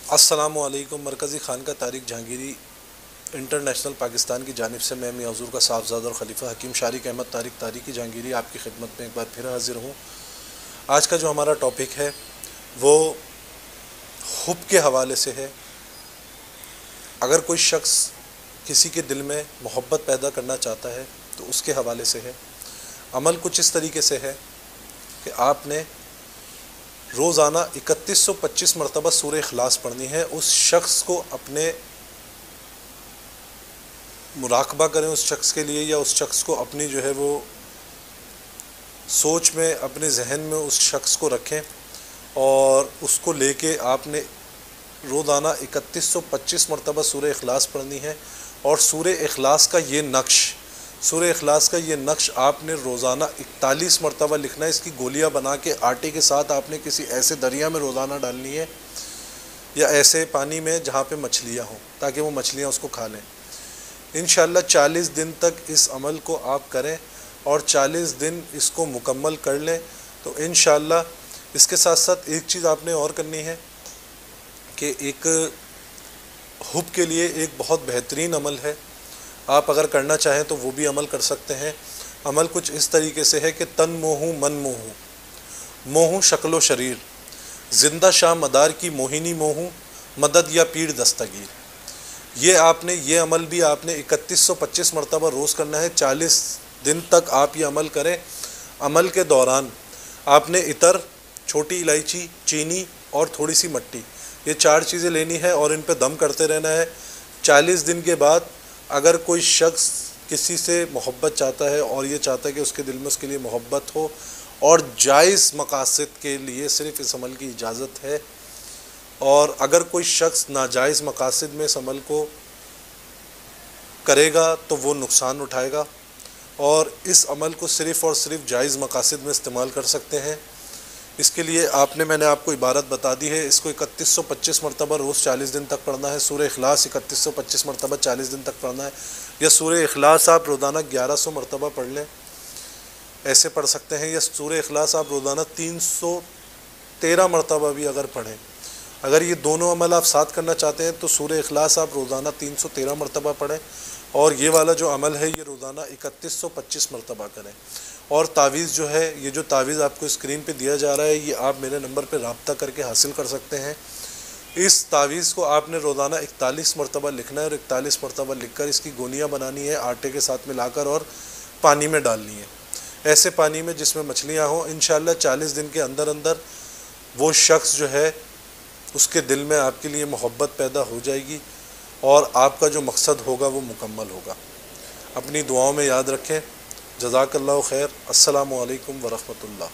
अस्सलामुअलैकुम। मरकज़ी खानका तारिक जहांगीरी इंटरनेशनल पाकिस्तान की जानिब से मैं मियां हुज़ूर का साहबज़ादा और ख़लीफ़ा हकीम शारिक अहमद तारिकी जहांगीरी आपकी खिदमत में एक बार फिर हाज़िर हूँ। आज का जो हमारा टॉपिक है वो हुब के हवाले से है। अगर कोई शख्स किसी के दिल में मोहब्बत पैदा करना चाहता है तो उसके हवाले से है। अमल कुछ इस तरीके से है कि आपने रोज़ाना 3125 मरतबा सूरह इखलास पढ़नी है। उस शख्स को अपने मुराकबा करें उस शख्स के लिए, या उस शख्स को अपनी जो है वो सोच में, अपने जहन में उस शख्स को रखें और उसको लेके आपने रोज़ाना 3125 मरतबा सूरह इखलास पढ़नी है। और सूरह इखलास का ये नक्श आपने रोज़ाना 41 मरतबा लिखना है। इसकी गोलियां बना के आटे के साथ आपने किसी ऐसे दरिया में रोज़ाना डालनी है या ऐसे पानी में जहाँ पे मछलियाँ हों, ताकि वो मछलियाँ उसको खा लें। इंशाअल्लाह 40 दिन तक इस अमल को आप करें और 40 दिन इसको मुकम्मल कर लें तो इंशाअल्लाह। इसके साथ साथ एक चीज़ आपने और करनी है कि एक हुब के लिए एक बहुत बेहतरीन अमल है। आप अगर करना चाहें तो वो भी अमल कर सकते हैं। अमल कुछ इस तरीके से है कि तन मोहूँ मन मोहूँ, मोहूँ शक्लो शरीर, जिंदा शाह मदार की मोहिनी मोहूँ, मदद या पीर दस्तगीर। ये अमल भी आपने 3125 मरतबा रोज़ करना है। 40 दिन तक आप ये अमल करें। अमल के दौरान आपने इतर, छोटी इलायची, चीनी और थोड़ी सी मट्टी, ये 4 चीज़ें लेनी है और इन पे दम करते रहना है। 40 दिन के बाद अगर कोई शख्स किसी से मोहब्बत चाहता है और ये चाहता है कि उसके दिल में उसके लिए मोहब्बत हो और जायज़ मकासद के लिए सिर्फ़ इस अमल की इजाज़त है, और अगर कोई शख्स नाजायज़ मकासद में इस अमल को करेगा तो वो नुकसान उठाएगा। और इस अमल को सिर्फ़ और सिर्फ जायज़ मकासद में इस्तेमाल कर सकते हैं। इसके लिए मैंने आपको इबारत बता दी है। इसको 3125 मरतबा रोज़ 40 दिन तक पढ़ना है। सूरह इखलास 3125 मरतबा 40 दिन तक पढ़ना है, या सूरह इखलास आप रोज़ाना 1100 मरतबा पढ़ लें, ऐसे पढ़ सकते हैं। या सूरह इखलास आप रोज़ाना 313 मरतबा भी अगर पढ़ें। अगर ये दोनों अमल आप साथ करना चाहते हैं तो सूरह इखलास आप रोज़ाना 313 मरतबा पढ़ें, और ये वाला जो अमल है ये रोज़ाना 3125 मरतबा करें। और तावीज़ जो है, ये जो तावीज़ आपको स्क्रीन पे दिया जा रहा है, ये आप मेरे नंबर पे रब्ता करके हासिल कर सकते हैं। इस तावीज़ को आपने रोज़ाना 41 मरतबा लिखना है और 41 मरतबा लिखकर इसकी गोलियां बनानी है, आटे के साथ मिलाकर, और पानी में डालनी है, ऐसे पानी में जिसमें मछलियाँ हों। इंशाअल्लाह 40 दिन के अंदर अंदर वो शख्स जो है उसके दिल में आपके लिए मोहब्बत पैदा हो जाएगी और आपका जो मकसद होगा वो मुकम्मल होगा। अपनी दुआओं में याद रखें। जज़ाकल्लाहु खैर। अस्सलामु अलैकुम व रहमतुल्लाह।